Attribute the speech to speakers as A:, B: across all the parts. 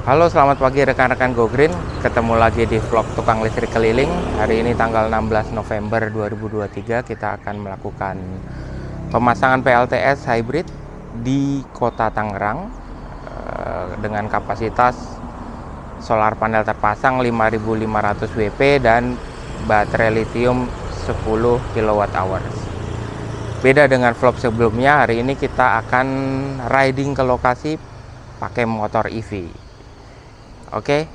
A: Halo, selamat pagi rekan-rekan Go Green. Ketemu lagi di vlog tukang listrik keliling. Hari ini tanggal 16 November 2023 kita akan melakukan pemasangan PLTS hybrid di Kota Tangerang dengan kapasitas solar panel terpasang 5.500 WP dan baterai lithium 10 kWh. Beda dengan vlog sebelumnya, hari ini kita akan riding ke lokasi pakai motor EV. Oke.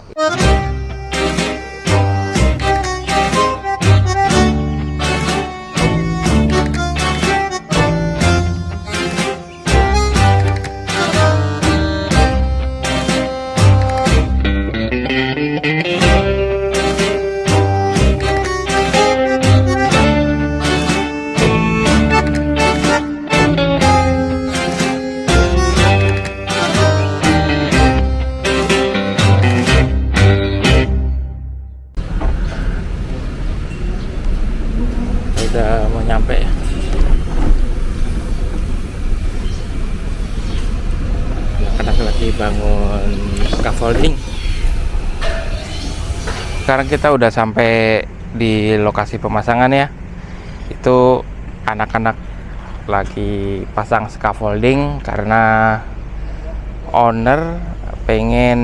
A: Udah mau nyampe ya. Anak lagi bangun scaffolding. Sekarang kita udah sampai di lokasi pemasangan ya. Itu anak-anak lagi pasang scaffolding karena owner pengen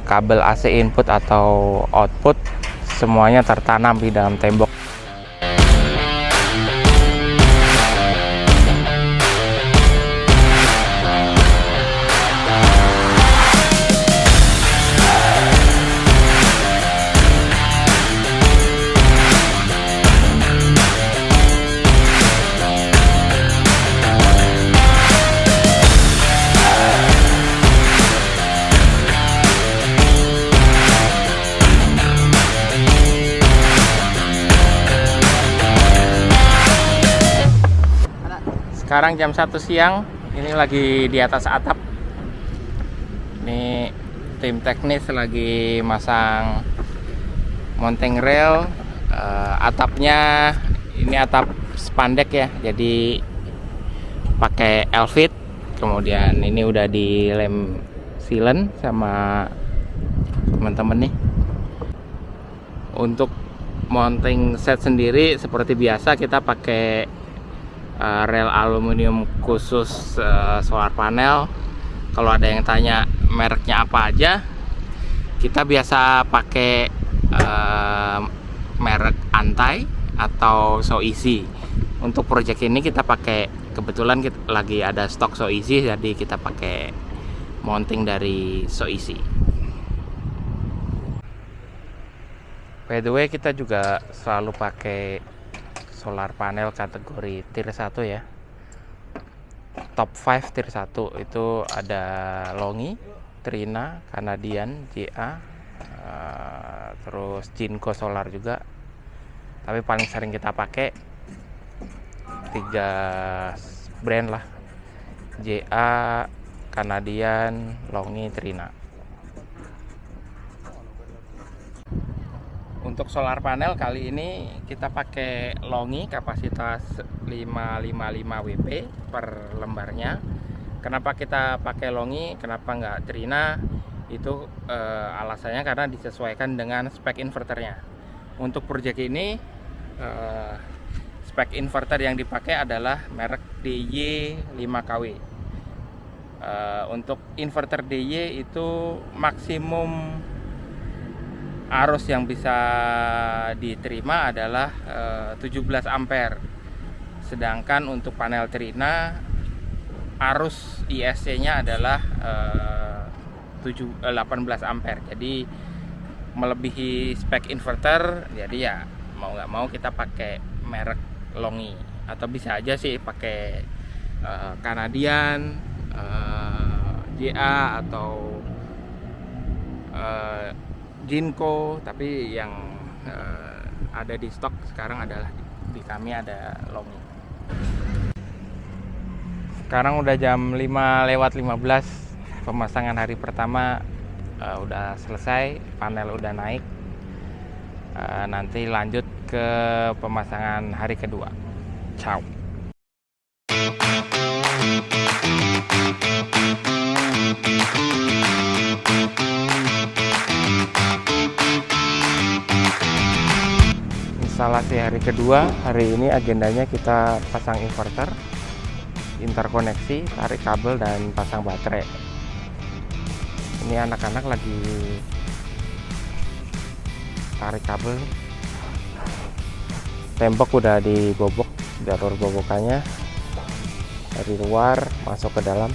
A: kabel AC input atau output semuanya tertanam di dalam tembok. Sekarang jam 1 siang, ini lagi di atas atap. Ini tim teknis lagi masang mounting rail. Atapnya ini atap spandek ya, jadi pakai Elvit. Kemudian ini udah dilem sealant sama teman-teman nih. Untuk mounting set sendiri seperti biasa kita pakai rel aluminium khusus solar panel. Kalau ada yang tanya mereknya apa aja, kita biasa pakai merek Antai atau So-Easy. Untuk project ini kita pakai, kebetulan kita lagi ada stok So-Easy, jadi kita pakai mounting dari So-Easy. By the way, kita juga selalu pakai solar panel kategori tier 1 ya. Top 5 tier 1 itu ada Longi, Trina, Canadian, JA, terus Jinko Solar juga. Tapi paling sering kita pakai 3 brand lah. JA, Canadian, Longi, Trina. Untuk solar panel kali ini kita pakai Longi kapasitas 555 WP per lembarnya. Kenapa kita pakai Longi, kenapa nggak Trina? Itu alasannya karena disesuaikan dengan spek inverternya. Untuk project ini spek inverter yang dipakai adalah merek DY 5KW. Untuk inverter DY itu maksimum arus yang bisa diterima adalah 17 ampere. Sedangkan untuk panel Trina arus ISC-nya adalah 18 ampere. Jadi melebihi spek inverter. Jadi ya mau nggak mau kita pakai merek Longi, atau bisa aja sih pakai Canadian, JA atau Jinko, tapi yang ada di stok sekarang adalah di kami ada Longi. Sekarang udah jam 5:15, pemasangan hari pertama udah selesai, panel udah naik. Nanti lanjut ke pemasangan hari kedua. Ciao. instalasi hari kedua. Hari ini agendanya kita pasang inverter, interkoneksi, tarik kabel, dan pasang baterai. Ini anak-anak lagi tarik kabel. Tembok udah dibobok, jalur bobokannya dari luar masuk ke dalam.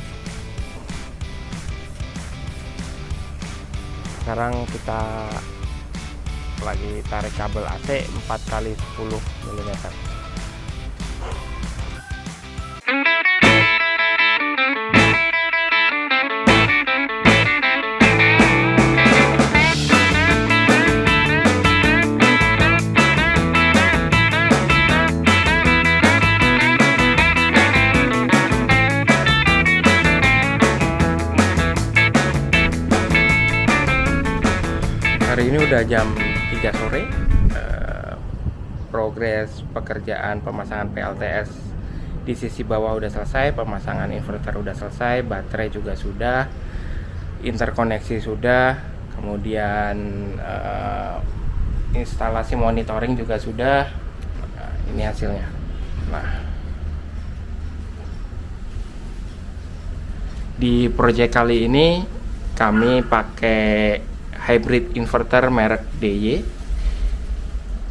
A: Sekarang kita lagi tarik kabel AC 4x10 mm. Hari ini udah jam 3 sore. Progres pekerjaan pemasangan PLTS di sisi bawah udah selesai, pemasangan inverter udah selesai, baterai juga sudah, interkoneksi sudah, kemudian instalasi monitoring juga sudah. Ini hasilnya. Nah, di project kali ini kami pakai hybrid inverter merek DY.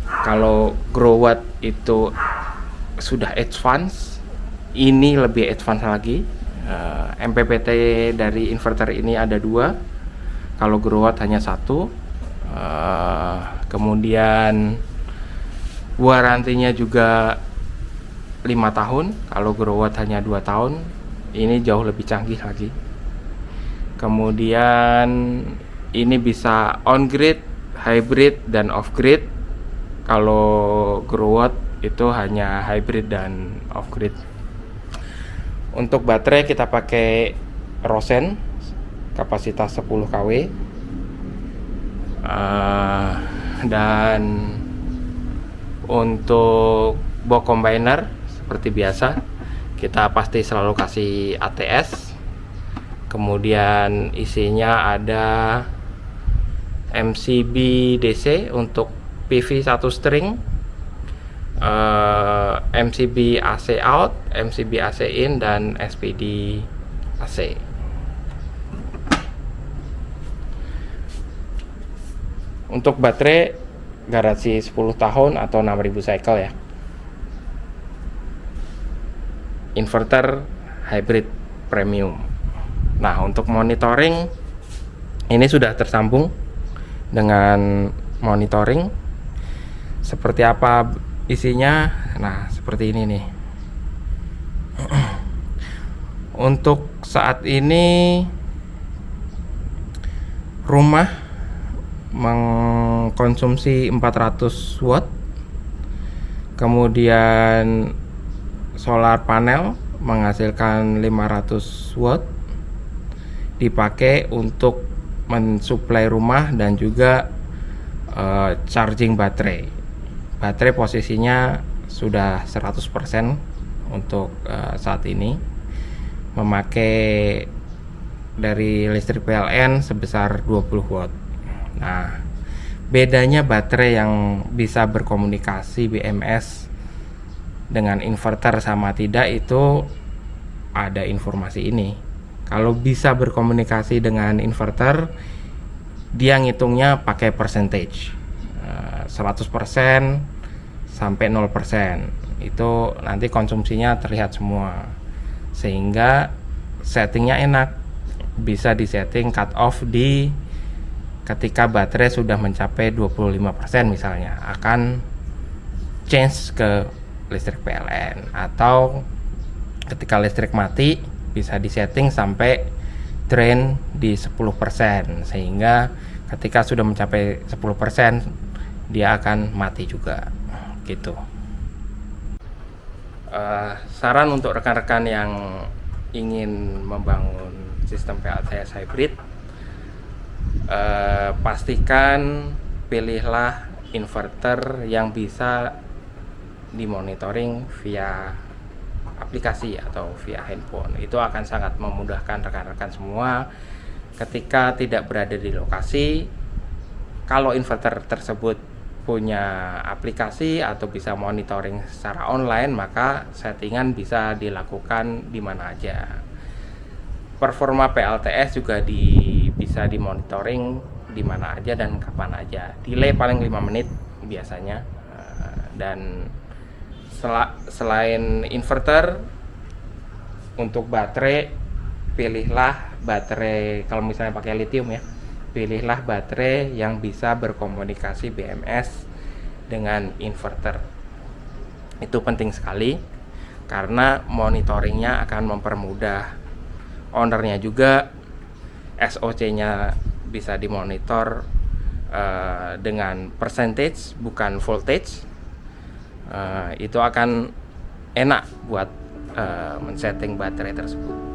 A: Kalau Growatt itu sudah advance, ini lebih advance lagi. MPPT dari inverter ini ada 2, kalau Growatt hanya 1. Kemudian warantinya juga 5 tahun, kalau Growatt hanya 2 tahun. Ini jauh lebih canggih lagi. Kemudian ini bisa on grid, hybrid, dan off grid. Kalau Growatt itu hanya hybrid dan off grid. Untuk baterai kita pakai Rosen kapasitas 10 kW. Dan untuk box combiner seperti biasa kita pasti selalu kasih ATS. Kemudian isinya ada MCB DC untuk PV 1 string, MCB AC out, MCB AC in, dan SPD AC. Untuk baterai garansi 10 tahun atau 6000 cycle ya. Inverter hybrid premium. Nah, untuk monitoring ini sudah tersambung dengan monitoring. Seperti apa isinya? Nah, seperti ini nih. Untuk saat ini rumah mengkonsumsi 400 watt. Kemudian solar panel menghasilkan 500 watt, dipakai untuk mensuplai rumah dan juga charging baterai. Baterai posisinya sudah 100% untuk saat ini, memakai dari listrik PLN sebesar 20 watt. Nah, bedanya baterai yang bisa berkomunikasi BMS dengan inverter sama tidak itu ada informasi ini. Kalau bisa berkomunikasi dengan inverter, dia ngitungnya pakai percentage, 100% sampai 0%. Itu nanti konsumsinya terlihat semua, sehingga settingnya enak. Bisa disetting cut off di ketika baterai sudah mencapai 25% misalnya, akan change ke listrik PLN. Atau ketika listrik mati, bisa disetting sampai drain di 10%, sehingga ketika sudah mencapai 10% dia akan mati juga gitu. Saran untuk rekan-rekan yang ingin membangun sistem PLTS hybrid, pastikan pilihlah inverter yang bisa dimonitoring via aplikasi atau via handphone. Itu akan sangat memudahkan rekan-rekan semua ketika tidak berada di lokasi. Kalau inverter tersebut punya aplikasi atau bisa monitoring secara online, maka settingan bisa dilakukan di mana aja. Performa PLTS juga bisa dimonitoring di mana aja dan kapan aja. Delay paling 5 menit biasanya. Dan selain inverter, untuk baterai, pilihlah baterai, kalau misalnya pakai lithium ya, pilihlah baterai yang bisa berkomunikasi BMS dengan inverter. Itu penting sekali karena monitoringnya akan mempermudah ownernya juga. SOC-nya bisa dimonitor dengan percentage bukan voltage. Itu akan enak buat men-setting baterai tersebut.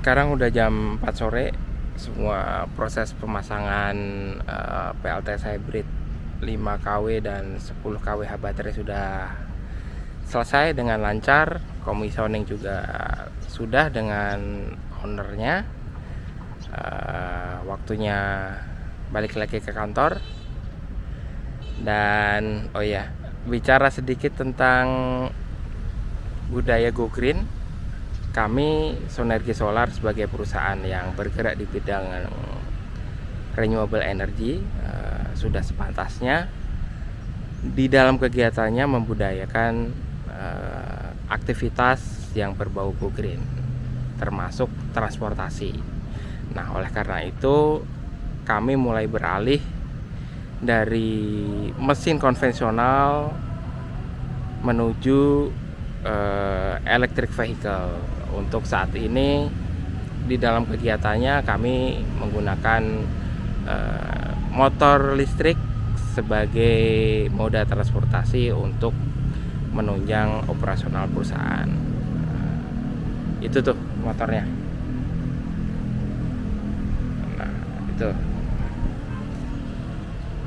A: Sekarang udah jam 4 sore. Semua proses pemasangan PLTS hybrid 5 kW dan 10 kWh baterai sudah selesai dengan lancar. Commissioning juga sudah dengan ownernya. Waktunya balik lagi ke kantor. Dan oh ya, bicara sedikit tentang budaya Go Green. Kami Sonergi Solar sebagai perusahaan yang bergerak di bidang renewable energy sudah sepantasnya di dalam kegiatannya membudayakan aktivitas yang berbau Go Green, termasuk transportasi. Nah, oleh karena itu kami mulai beralih dari mesin konvensional menuju electric vehicle. Untuk saat ini di dalam kegiatannya kami menggunakan motor listrik sebagai moda transportasi untuk menunjang operasional perusahaan. Itu tuh motornya. Nah, itu.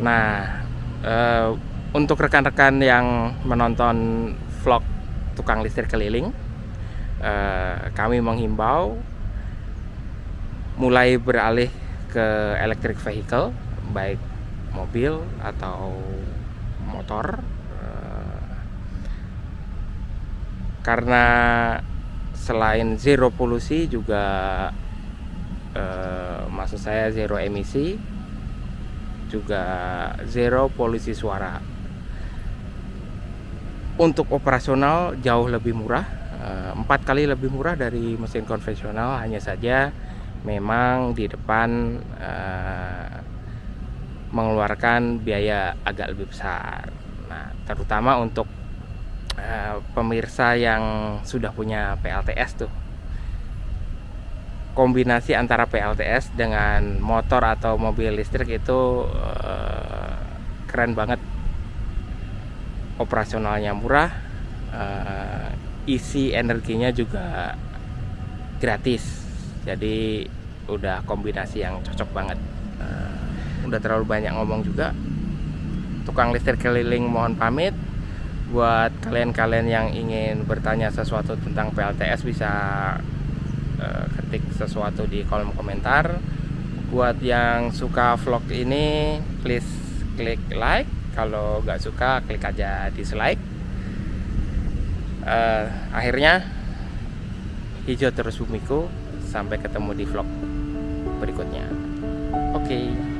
A: Nah, untuk rekan-rekan yang menonton vlog tukang listrik keliling, kami menghimbau mulai beralih ke electric vehicle, baik mobil atau motor, karena selain zero polusi juga maksud saya zero emisi, juga zero polusi suara. Untuk operasional jauh lebih murah, 4 kali lebih murah dari mesin konvensional. Hanya saja memang di depan mengeluarkan biaya agak lebih besar. Nah, terutama untuk pemirsa yang sudah punya PLTS tuh, kombinasi antara PLTS dengan motor atau mobil listrik itu keren banget. Operasionalnya murah, isi energinya juga gratis, jadi udah kombinasi yang cocok banget. Udah terlalu banyak ngomong juga. Tukang listrik keliling mohon pamit. Buat kalian-kalian yang ingin bertanya sesuatu tentang PLTS bisa ketik sesuatu di kolom komentar. Buat yang suka vlog ini, please klik like. Kalau nggak suka, klik aja dislike. Akhirnya, hijau terus bumiku. Sampai ketemu di vlog berikutnya. Oke.